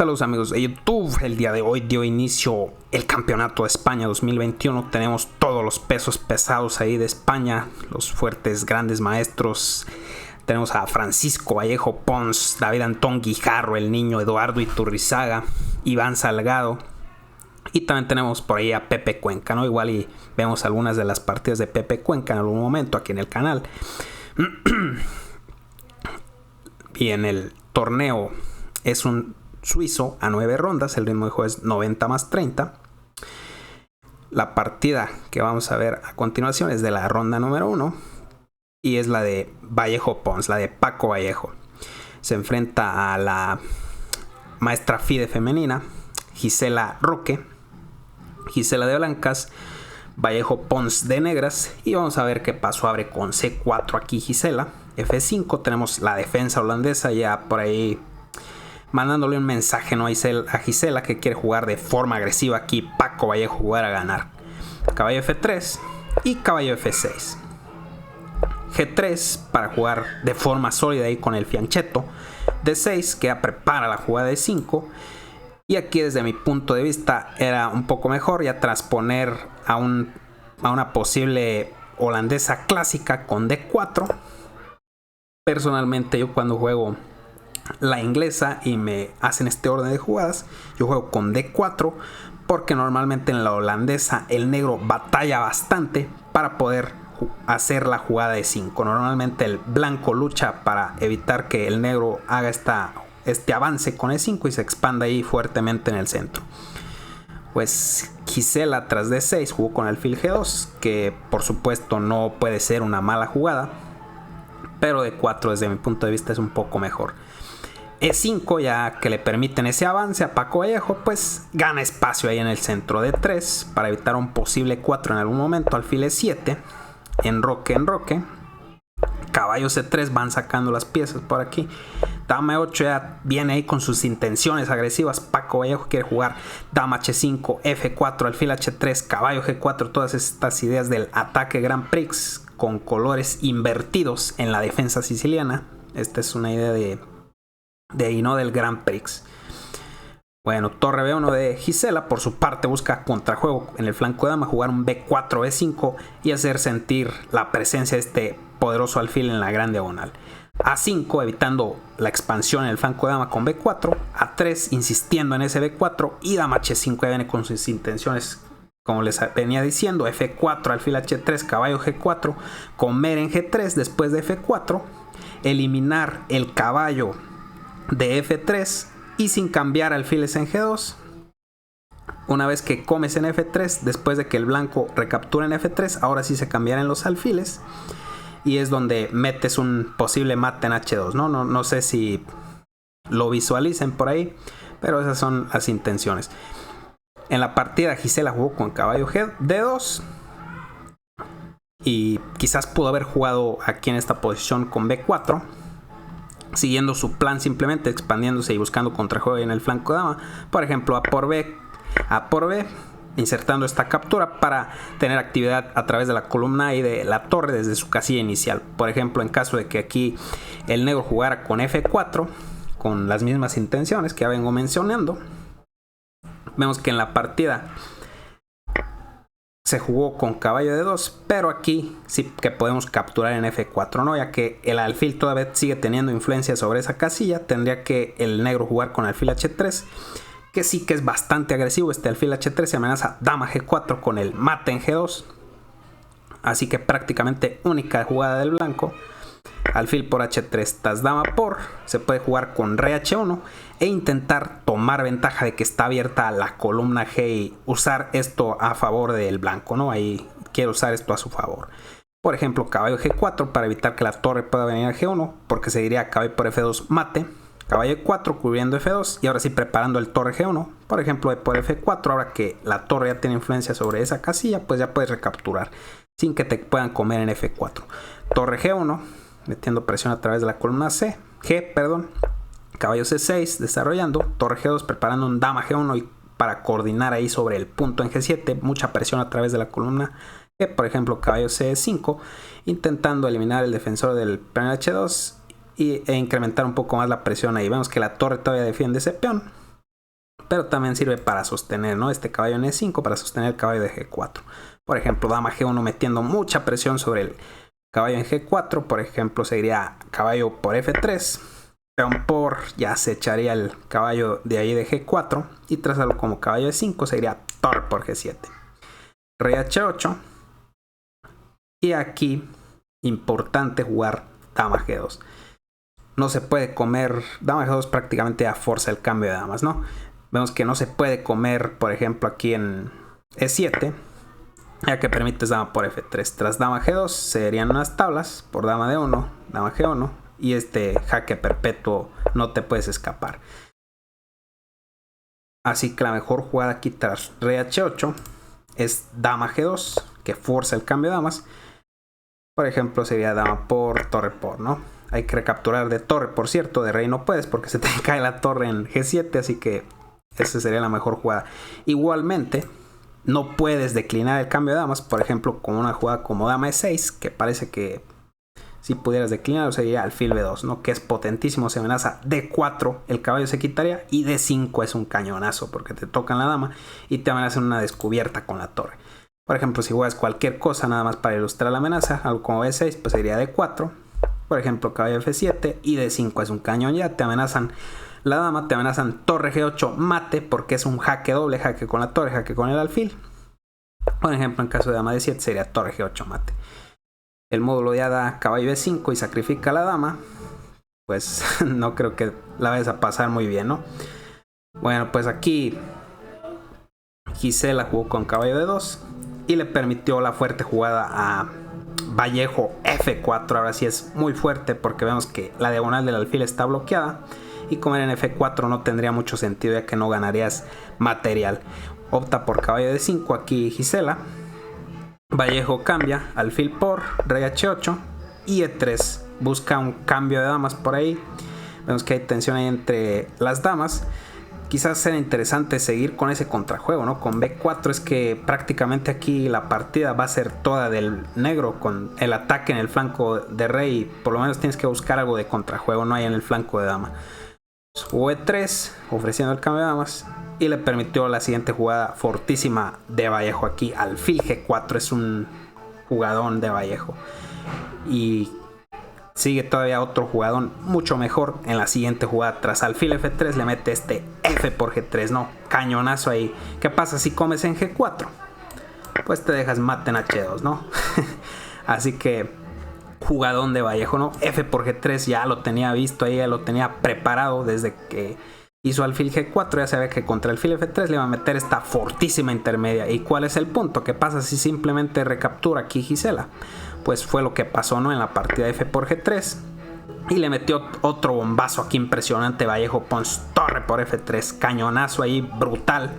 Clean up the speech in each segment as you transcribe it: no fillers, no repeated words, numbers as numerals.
Saludos amigos de YouTube, el día de hoy dio inicio el Campeonato de España 2021, tenemos todos los pesos pesados ahí de España, los fuertes grandes maestros, tenemos a Francisco Vallejo Pons, David Antón Guijarro, el niño Eduardo Iturrizaga, Iván Salgado y también tenemos por ahí a Pepe Cuenca, ¿no? Igual y vemos algunas de las partidas de Pepe Cuenca en algún momento aquí en el canal. Y en el torneo es un suizo a 9 rondas, el ritmo de juego es 90 más 30. La partida que vamos a ver a continuación es de la ronda número 1 y es la de Vallejo Pons, la de Paco Vallejo. Se enfrenta a la maestra FIDE femenina, Gisela Roque, Gisela de blancas, Vallejo Pons de negras, y vamos a ver qué paso abre con C4 aquí Gisela. F5, tenemos la defensa holandesa ya por ahí mandándole un mensaje, ¿no? a Gisela que quiere jugar de forma agresiva aquí, Paco Vallejo jugar a ganar. Caballo F3 y caballo F6. G3 para jugar de forma sólida ahí con el fianchetto. D6 que ya prepara la jugada de 5. Y aquí desde mi punto de vista era un poco mejor ya transponer a una posible holandesa clásica con D4. Personalmente yo cuando juego la inglesa y me hacen este orden de jugadas, yo juego con D4 porque normalmente en la holandesa el negro batalla bastante para poder hacer la jugada de 5. Normalmente el blanco lucha para evitar que el negro haga este avance con E5 y se expanda ahí fuertemente en el centro. Pues Gisela tras D6 jugó con alfil G2, que por supuesto no puede ser una mala jugada, pero D4 desde mi punto de vista es un poco mejor. E5 ya que le permiten ese avance a Paco Vallejo, pues gana espacio ahí en el centro. D3 para evitar un posible 4 en algún momento, alfil E7, enroque, caballo C3, van sacando las piezas por aquí. Dama E8 ya viene ahí con sus intenciones agresivas. Paco Vallejo quiere jugar dama H5, F4, alfil H3, caballo G4, todas estas ideas del ataque Grand Prix con colores invertidos en la defensa siciliana. Esta es una idea de ahí, ¿no? Del Grand Prix. Bueno, torre B1 de Gisela por su parte busca contrajuego en el flanco de dama, jugar un B4, B5 y hacer sentir la presencia de este poderoso alfil en la gran diagonal. A5 evitando la expansión en el flanco de dama con B4, A3 insistiendo en ese B4 y dama H5 ya viene con sus intenciones como les venía diciendo. F4, alfil H3, caballo G4, comer en G3 después de F4, eliminar el caballo de F3 y sin cambiar alfiles en G2. Una vez que comes en F3, después de que el blanco recaptura en F3, ahora sí se cambiarán los alfiles y es donde metes un posible mate en H2, no sé si lo visualicen por ahí, pero esas son las intenciones. En la partida Gisela jugó con caballo D2 y quizás pudo haber jugado aquí en esta posición con B4, siguiendo su plan, simplemente expandiéndose y buscando contrajuego en el flanco de dama. Por ejemplo, A por B, insertando esta captura para tener actividad a través de la columna y de la torre desde su casilla inicial. Por ejemplo, en caso de que aquí el negro jugara con F4 con las mismas intenciones que ya vengo mencionando, vemos que en la partida se jugó con caballo de 2, pero aquí sí que podemos capturar en F4, ¿no? Ya que el alfil todavía sigue teniendo influencia sobre esa casilla, tendría que el negro jugar con alfil H3, que sí que es bastante agresivo. Este alfil H3 se amenaza dama G4 con el mate en G2, así que prácticamente única jugada del blanco. Alfil por H3 tras dama por, se puede jugar con rey H1 e intentar tomar ventaja de que está abierta la columna G y usar esto a favor del blanco, ¿no? Ahí quiero usar esto a su favor. Por ejemplo, caballo G4 para evitar que la torre pueda venir a G1, porque se diría caballo por F2 mate, caballo E4 cubriendo F2 y ahora sí preparando el torre G1, por ejemplo por F4, ahora que la torre ya tiene influencia sobre esa casilla, pues ya puedes recapturar sin que te puedan comer en F4. Torre G1 metiendo presión a través de la columna caballo C6 desarrollando, torre G2 preparando un dama G1 y para coordinar ahí sobre el punto en G7, mucha presión a través de la columna G, por ejemplo caballo C5 intentando eliminar el defensor del peón H2 e incrementar un poco más la presión ahí. Vemos que la torre todavía defiende ese peón pero también sirve para sostener, ¿no? Este caballo en E5 para sostener el caballo de G4. Por ejemplo, dama G1 metiendo mucha presión sobre el caballo en G4. Por ejemplo, seguiría caballo por F3. Peón por, ya se echaría el caballo de ahí de G4. Y tras algo como caballo de 5 sería torre por G7. Rey H8. Y aquí, importante jugar dama G2. No se puede comer, dama G2 prácticamente a fuerza el cambio de damas, ¿no? Vemos que no se puede comer, por ejemplo, aquí en E7, ya que permites dama por F3. Tras dama G2 serían unas tablas por dama D1, dama G1, y este jaque perpetuo no te puedes escapar. Así que la mejor jugada aquí tras rey H8 es dama G2, que fuerza el cambio de damas. Por ejemplo, sería dama por, torre por, ¿no? Hay que recapturar de torre, por cierto, de rey no puedes porque se te cae la torre en G7, así que esa sería la mejor jugada. Igualmente, no puedes declinar el cambio de damas, por ejemplo, con una jugada como dama E6, que parece que si pudieras declinar sería alfil B2, ¿no? Que es potentísimo, se amenaza D4, el caballo se quitaría, y D5 es un cañonazo porque te tocan la dama y te amenazan una descubierta con la torre. Por ejemplo, si juegas cualquier cosa nada más para ilustrar la amenaza, algo como B6, pues sería D4. Por ejemplo, caballo F7 y D5 es un cañón, ya te amenazan la dama, te amenazan torre G8 mate porque es un jaque doble, jaque con la torre, jaque con el alfil. Por ejemplo, en caso de dama D7 sería torre G8 mate. El módulo ya da caballo E5 y sacrifica a la dama, pues no creo que la vayas a pasar muy bien, ¿no? Bueno, pues aquí Gisela jugó con caballo D2 y le permitió la fuerte jugada a Vallejo F4. Ahora sí es muy fuerte porque vemos que la diagonal del alfil está bloqueada y comer en F4 no tendría mucho sentido ya que no ganarías material. Opta por caballo de 5 aquí Gisela. Vallejo cambia, alfil por, rey H8 y E3. Busca un cambio de damas por ahí. Vemos que hay tensión ahí entre las damas. Quizás sea interesante seguir con ese contrajuego, ¿no? Con B4 es que prácticamente aquí la partida va a ser toda del negro con el ataque en el flanco de rey. Por lo menos tienes que buscar algo de contrajuego, no hay en el flanco de dama. Jugó E3 ofreciendo el cambio de damas y le permitió la siguiente jugada fortísima de Vallejo aquí. Alfil G4 es un jugadón de Vallejo. Y sigue todavía otro jugador mucho mejor en la siguiente jugada. Tras alfil F3 le mete este F por G3, ¿no? Cañonazo ahí. ¿Qué pasa si comes en G4? Pues te dejas mate en H2, ¿no? Así que jugadón de Vallejo, ¿no? F por G3 ya lo tenía visto ahí, ya lo tenía preparado desde que hizo alfil G4. Ya sabía que contra alfil F3 le iba a meter esta fortísima intermedia. ¿Y cuál es el punto? ¿Qué pasa si simplemente recaptura aquí Gisela? Pues fue lo que pasó, ¿no? En la partida F por G3 y le metió otro bombazo aquí impresionante. Vallejo Pons, torre por F3, cañonazo ahí brutal.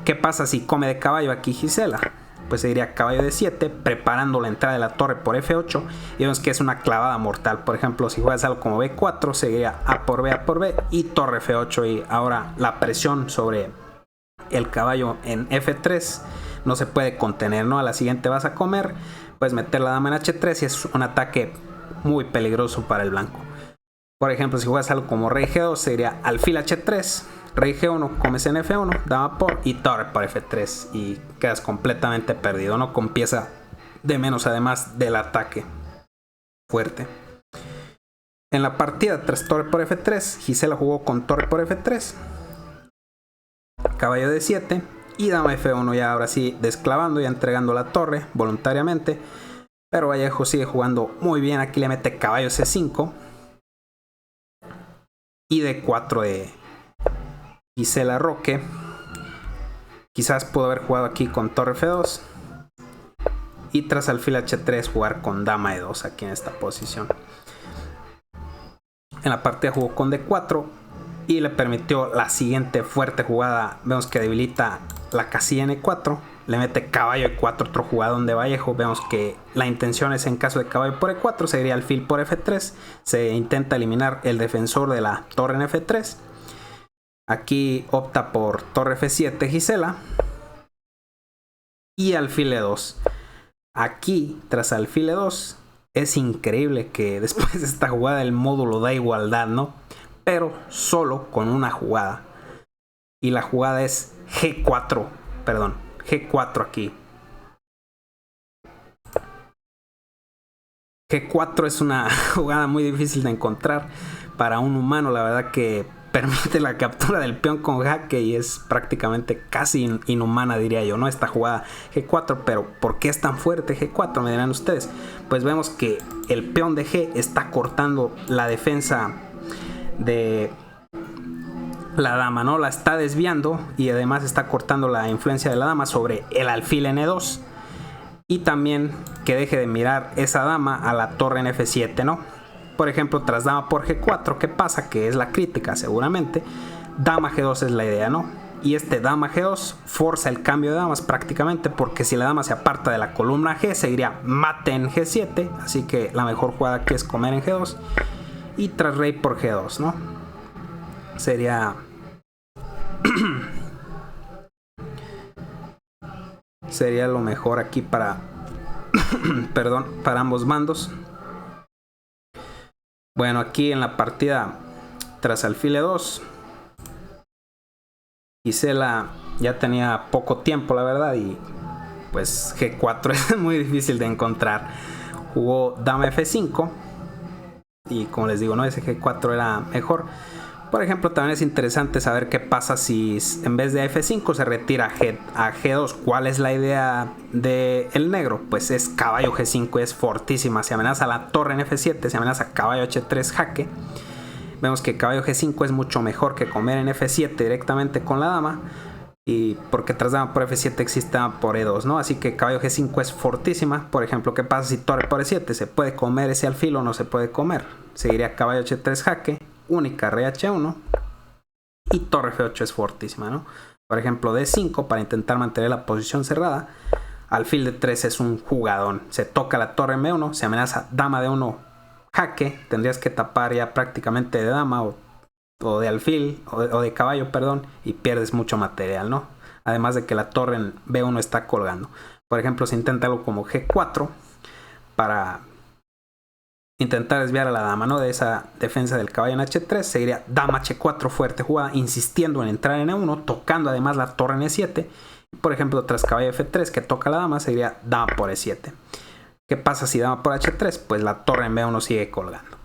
¿Qué pasa si come de caballo aquí Gisela? Pues seguiría caballo de 7 preparando la entrada de la torre por F8 y vemos que es una clavada mortal. Por ejemplo, si juegas algo como B4 seguiría A por B y torre F8, y ahora la presión sobre el caballo en F3 no se puede contener, ¿no? A la siguiente vas a comer, puedes meter la dama en H3 y es un ataque muy peligroso para el blanco. Por ejemplo, si juegas algo como rey G2 sería alfil H3, rey G1, comes en F1, dama por y torre por F3 y quedas completamente perdido, ¿no? Con pieza de menos además del ataque fuerte. En la partida tras torre por F3, Gisela jugó con torre por F3, caballo de 7 y dama F1, ya ahora sí desclavando y entregando la torre voluntariamente. Pero Vallejo sigue jugando muy bien. Aquí le mete caballo C5 y D4 de Gisela Roque. Quizás pudo haber jugado aquí con torre F2 y tras alfil H3 jugar con dama E2 aquí en esta posición. En la partida jugó con D4 y le permitió la siguiente fuerte jugada. Vemos que debilita la casilla en E4, le mete caballo E4, otro jugadón de Vallejo. Vemos que la intención es, en caso de caballo por E4 seguiría alfil por F3, se intenta eliminar el defensor de la torre en F3. Aquí opta por torre F7 Gisela y alfil E2. Aquí tras alfil E2 es increíble que después de esta jugada el módulo da igualdad, ¿no? Pero solo con una jugada. Y la jugada es G4, perdón, G4 aquí. G4 es una jugada muy difícil de encontrar para un humano, la verdad que permite la captura del peón con jaque y es prácticamente casi inhumana, diría yo, ¿no? Esta jugada G4, pero ¿por qué es tan fuerte G4? Me dirán ustedes. Pues vemos que el peón de G está cortando la defensa de la dama, ¿no? La está desviando y además está cortando la influencia de la dama sobre el alfil N2. Y también que deje de mirar esa dama a la torre en F7, ¿no? Por ejemplo, tras dama por G4, ¿qué pasa? Que es la crítica seguramente. Dama G2 es la idea, ¿no? Y este dama G2 forza el cambio de damas prácticamente, porque si la dama se aparta de la columna G, seguiría mate en G7. Así que la mejor jugada aquí es comer en G2. Y tras rey por G2, ¿no? Sería... sería lo mejor aquí para... perdón, para ambos bandos. Bueno, aquí en la partida tras alfil E2, Gisela ya tenía poco tiempo, la verdad, y pues G4 es muy difícil de encontrar. Jugó dama F5 y como les digo, no, ese G4 era mejor. Por ejemplo, también es interesante saber qué pasa si en vez de F5 se retira a G2. ¿Cuál es la idea del negro? Pues es caballo G5, es fortísima. Se amenaza la torre en F7, se amenaza caballo H3 jaque. Vemos que caballo G5 es mucho mejor que comer en F7 directamente con la dama. Y porque tras dama por F7 existe dama por E2, ¿no? Así que caballo G5 es fortísima. Por ejemplo, ¿qué pasa si torre por E7? ¿Se puede comer ese alfil o no se puede comer? Seguiría caballo H3 jaque, única rey H1 y torre F8 es fortísima, ¿no? Por ejemplo, D5 para intentar mantener la posición cerrada. Alfil de 3 es un jugadón. Se toca la torre en B1, se amenaza dama D1 jaque. Tendrías que tapar ya prácticamente de dama o de alfil o de caballo, perdón, y pierdes mucho material, ¿no? Además de que la torre en B1 está colgando. Por ejemplo, se intenta algo como G4 para intentar desviar a la dama, ¿no? De esa defensa del caballo en H3, seguiría dama H4, fuerte jugada, insistiendo en entrar en E1, tocando además la torre en E7. Por ejemplo, tras caballo F3 que toca la dama, seguiría dama por E7. ¿Qué pasa si dama por H3? Pues la torre en B1 sigue colgando.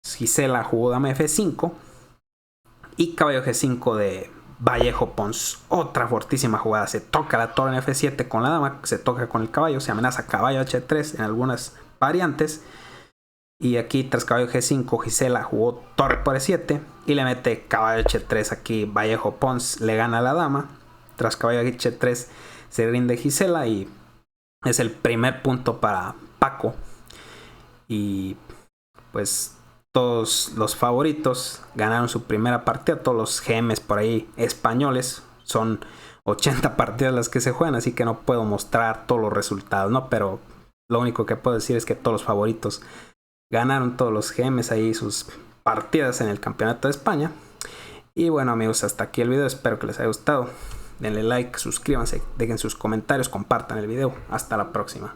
Gisela jugó dama F5 y caballo G5 de Vallejo Pons. Otra fortísima jugada. Se toca la torre en F7 con la dama, se toca con el caballo, se amenaza caballo H3 en algunas variantes. Y aquí tras caballo G5 Gisela jugó torre por E7 y le mete caballo H3 aquí. Vallejo Pons le gana a la dama. Tras caballo H3 se rinde Gisela y es el primer punto para Paco. Y pues todos los favoritos ganaron su primera partida. Todos los GMs por ahí españoles. Son 80 partidas las que se juegan, así que no puedo mostrar todos los resultados, ¿no? Pero lo único que puedo decir es que todos los favoritos ganaron, todos los GMs ahí sus partidas en el Campeonato de España. Y bueno, amigos, hasta aquí el video. Espero que les haya gustado. Denle like, suscríbanse, dejen sus comentarios, compartan el video. Hasta la próxima.